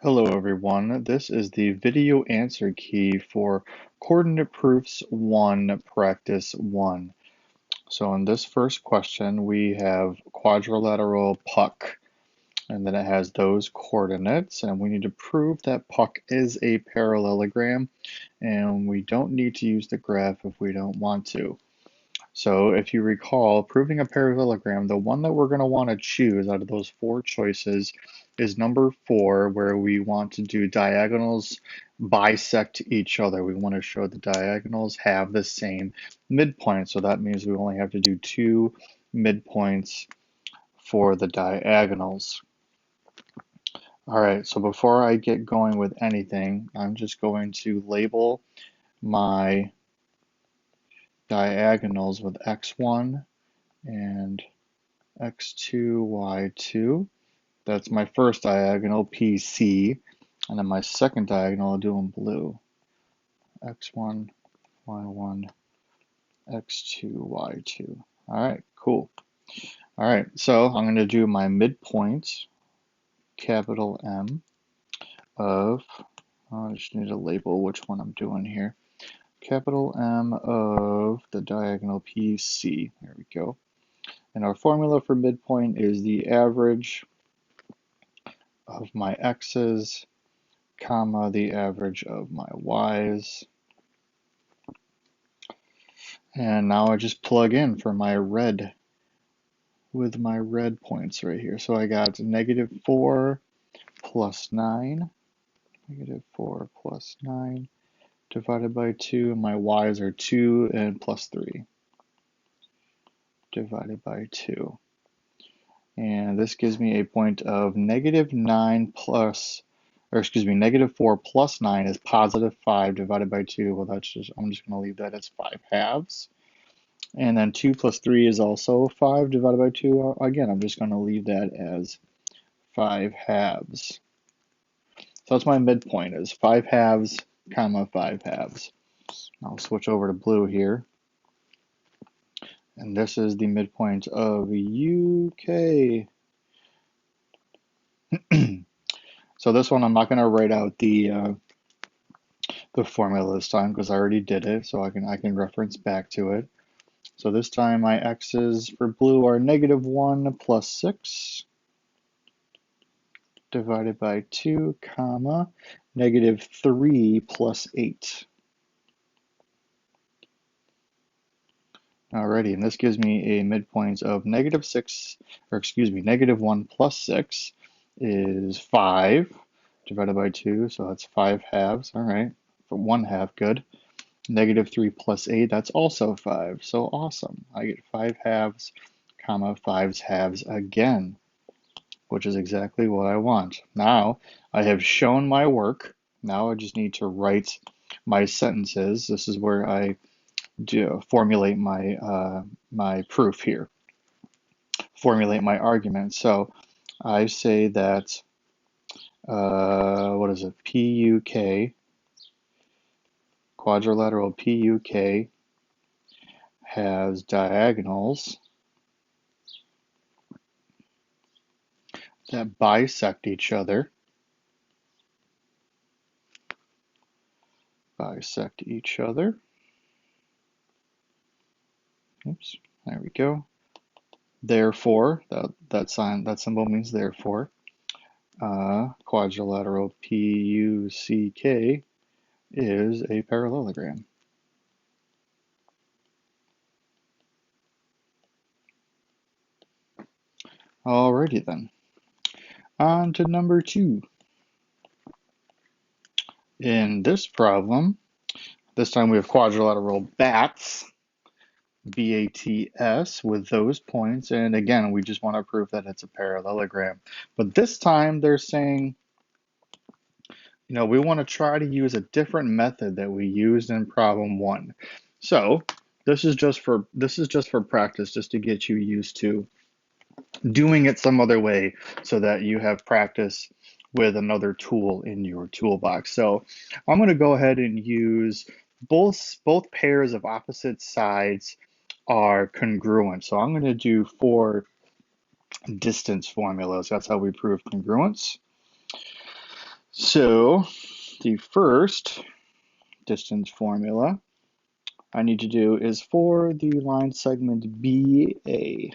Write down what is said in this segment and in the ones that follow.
Hello everyone, this is the video answer key for Coordinate Proofs 1, Practice 1. So in this first question we have quadrilateral puck, and then it has those coordinates, and we need to prove that puck is a parallelogram, and we don't need to use the graph if we don't want to. So if you recall, proving a parallelogram, the one that we're going to want to choose out of those four choices is number 4, where we want to do diagonals bisect each other. We want to show the diagonals have the same midpoint. So that means we only have to do 2 midpoints for the diagonals. All right, so before I get going with anything, I'm just going to label my diagonals with x1 and x2, y2. That's my first diagonal, PC. And then my second diagonal, I'll do in blue. x1, y1, x2, y2. All right, cool. All right, so I'm going to do my midpoint, capital M, of, I just need to label which one I'm doing here. Capital M of the diagonal PC. There we go. And our formula for midpoint is the average of my x's, comma, the average of my y's. And now I just plug in for my red with my red points right here. So I got -4 plus 9, -4 plus 9 divided by 2. My y's are 2 and plus 3 divided by 2. And this gives me a point of -9 plus, or excuse me, -4 plus 9 is +5 divided by 2. Well, that's just, I'm just going to leave that as 5 halves. And then 2 plus 3 is also 5 divided by 2. Again, I'm just going to leave that as 5 halves. So that's my midpoint, is 5 halves, comma, 5 halves. I'll switch over to blue here. And this is the midpoint of UK. So this one, I'm not going to write out the formula this time because I already did it, so I can reference back to it. So this time my x's for blue are -1 plus 6 divided by 2, comma, -3 plus 8. Alrighty, and this gives me a midpoint of -6, or excuse me, -1 plus 6 is 5 divided by 2, so that's 5 halves. All right, for 1 half, good. -3 plus 8, that's also 5, so awesome. I get 5 halves, comma, 5 halves again, which is exactly what I want. Now I have shown my work. Now I just need to write my sentences. This is where I do formulate my proof here, formulate my argument. So I say that what is it? PUK, quadrilateral PUK has diagonals that bisect each other. Bisect each other. Oops, there we go. Therefore, that symbol means therefore, quadrilateral PUCK is a parallelogram. Alrighty then. On to number 2. In this problem, this time we have quadrilateral BATS, BATS, with those points, and again, we just want to prove that it's a parallelogram. But this time they're saying, we want to try to use a different method that we used in problem 1. So this is just for practice, just to get you used to doing it some other way so that you have practice with another tool in your toolbox. So I'm going to go ahead and use both pairs of opposite sides are congruent. So I'm going to do 4 distance formulas. That's how we prove congruence. So the first distance formula I need to do is for the line segment BA.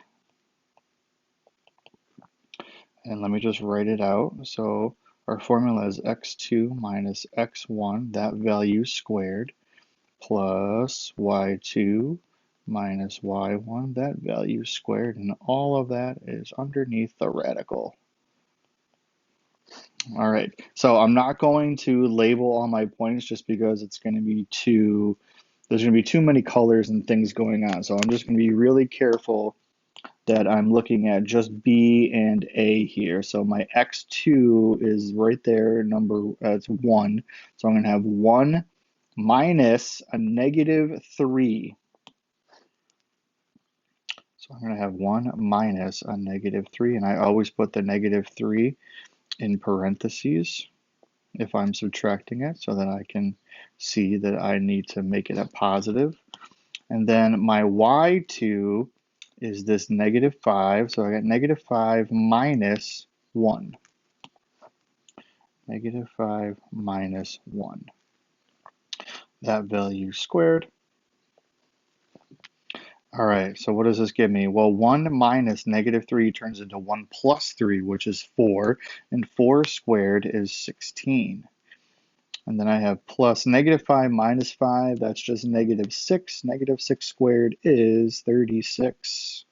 And let me just write it out. So our formula is x2 minus x1, that value squared, plus y2 minus y1, that value squared, and all of that is underneath the radical. All right, so I'm not going to label all my points just because it's going to be there's going to be too many colors and things going on. So I'm just going to be really careful that I'm looking at just B and A here. So my x2 is right there, it's 1. So I'm going to have 1 minus a negative 3. So I'm going to have 1 minus a negative 3, and I always put the negative 3 in parentheses if I'm subtracting it so that I can see that I need to make it a positive. And then my y2 is this negative 5, so I got negative 5 minus 1. Negative 5 minus 1. That value squared. All right, so what does this give me? Well, 1 minus negative 3 turns into 1 plus 3, which is 4, and 4 squared is 16. And then I have plus negative 5 minus 5, that's just negative 6. Negative 6 squared is 36.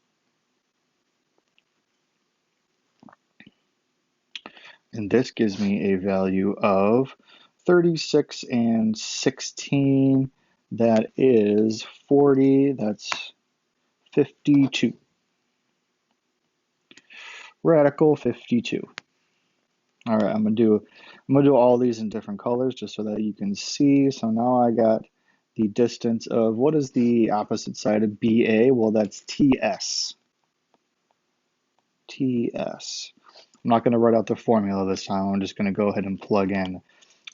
And this gives me a value of 36 and 16. That is 40. That's 52. Radical 52. All right, I'm gonna do all these in different colors just so that you can see. So now I got the distance of, what is the opposite side of BA? Well, that's TS. TS. I'm not going to write out the formula this time. I'm just going to go ahead and plug in.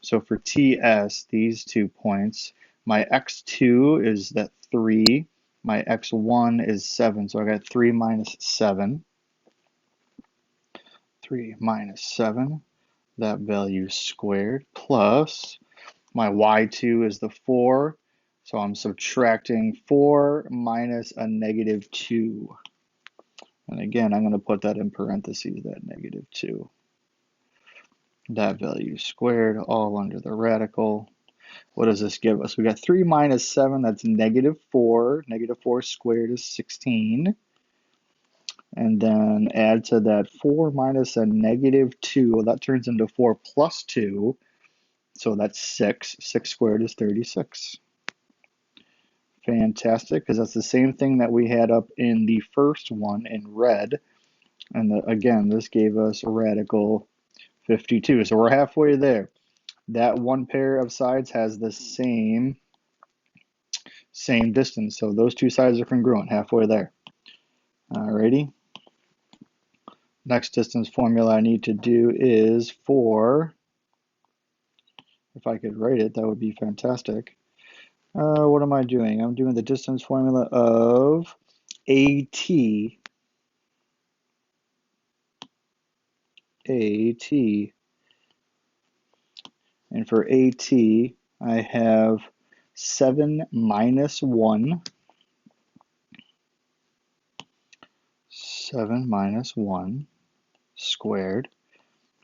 So for TS, these 2 points, my x2 is that 3, my x1 is 7, so I got 3 minus 7. 3 minus 7, that value squared, plus my y2 is the 4, so I'm subtracting 4 minus a negative 2. And again, I'm going to put that in parentheses, that negative 2. That value squared, all under the radical. What does this give us? We got 3 minus 7, that's negative 4. Negative 4 squared is 16. And then add to that 4 minus a negative 2. Well, that turns into 4 plus 2. So that's 6. 6 squared is 36. Fantastic, because that's the same thing that we had up in the first one in red. And again, this gave us a radical 52. So we're halfway there. That one pair of sides has the same distance. So those two sides are congruent, halfway there. Alrighty. Next distance formula I need to do is for, if I could write it, that would be fantastic. What am I doing? I'm doing the distance formula of AT. AT. And for AT, I have 7 minus 1. 7 minus 1 squared,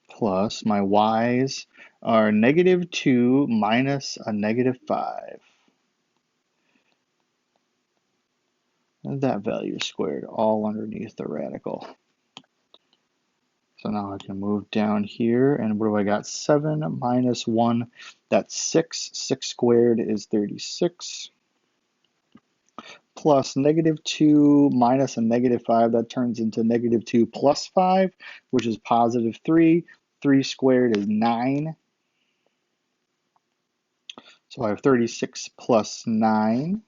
plus my y's are negative 2 minus a negative 5. And that value squared, all underneath the radical. So now I can move down here, and what do I got? 7 minus 1, that's 6. 6 squared is 36. Plus negative 2 minus a negative 5, that turns into negative 2 plus 5, which is positive 3. 3 squared is 9. So I have 36 plus 9.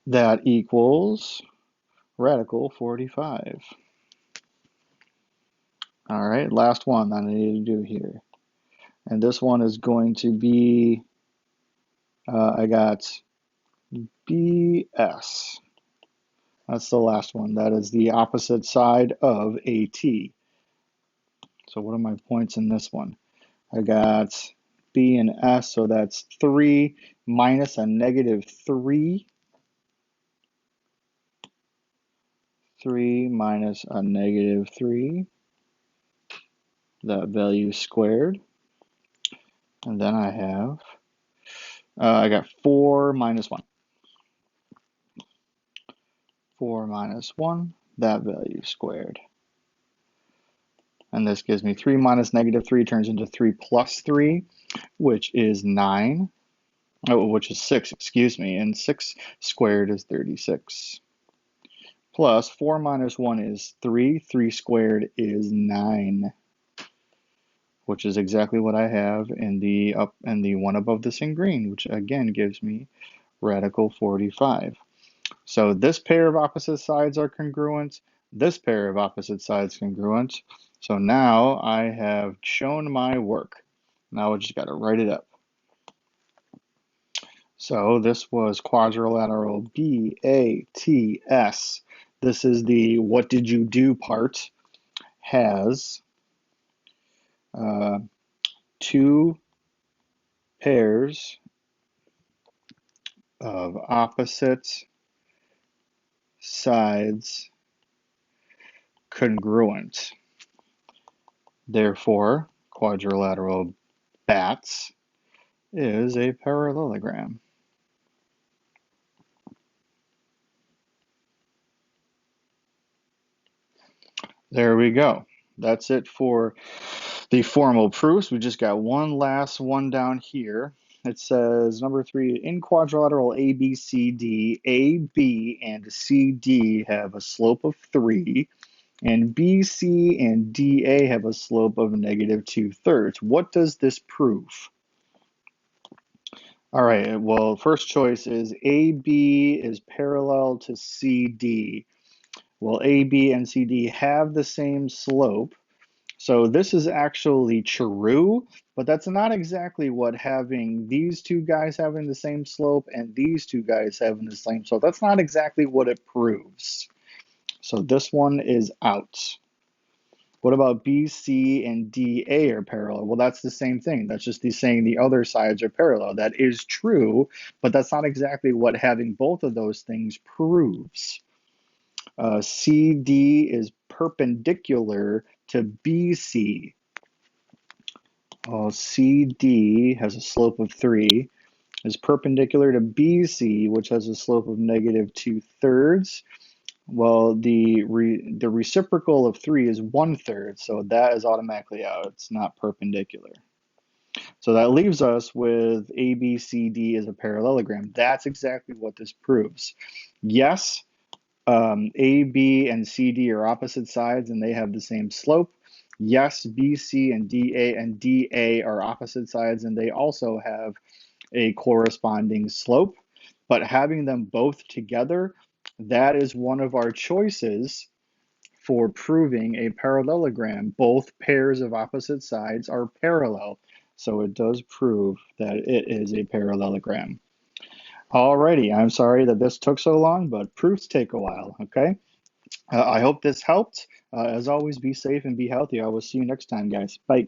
That equals radical 45. All right, last one that I need to do here. And this one is going to be, I got BS. That's the last one. That is the opposite side of AT. So what are my points in this one? I got B and S, so that's 3 minus a negative 3. 3 minus a negative 3, that value squared. And then I got 4 minus 1. 4 minus 1, that value squared. And this gives me 3 minus negative 3 turns into 3 plus 3, which is 9. Oh, which is 6, excuse me. And 6 squared is 36. Plus 4 minus 1 is 3. 3 squared is 9, which is exactly what I have in the one above this in green, which again gives me radical 45. So this pair of opposite sides are congruent. This pair of opposite sides congruent. So now I have shown my work. Now I just got to write it up. So this was quadrilateral BATS. This is the what did you do part. Has 2 pairs of opposite sides congruent. Therefore, quadrilateral BATS is a parallelogram. There we go. That's it for the formal proofs. We just got one last one down here. It says number 3, in quadrilateral ABCD, AB and CD have a slope of 3, and BC and DA have a slope of negative 2/3. What does this prove? All right, well, first choice is AB is parallel to CD. Well, AB and CD have the same slope. So this is actually true, but that's not exactly what having these two guys having the same slope and these two guys having the same slope. That's not exactly what it proves. So this one is out. What about BC and DA are parallel? Well, that's the same thing. That's just saying the other sides are parallel. That is true, but that's not exactly what having both of those things proves. CD is perpendicular to BC. Well, CD has a slope of 3, is perpendicular to BC, which has a slope of negative 2/3. Well, the reciprocal of 3 is 1/3, so that is automatically out. It's not perpendicular. So that leaves us with ABCD as a parallelogram. That's exactly what this proves. Yes, AB and CD are opposite sides and they have the same slope. Yes, BC and DA are opposite sides and they also have a corresponding slope. But having them both together, that is one of our choices for proving a parallelogram. Both pairs of opposite sides are parallel. So it does prove that it is a parallelogram. Alrighty, I'm sorry that this took so long, but proofs take a while, okay? I hope this helped. As always, be safe and be healthy. I will see you next time, guys. Bye.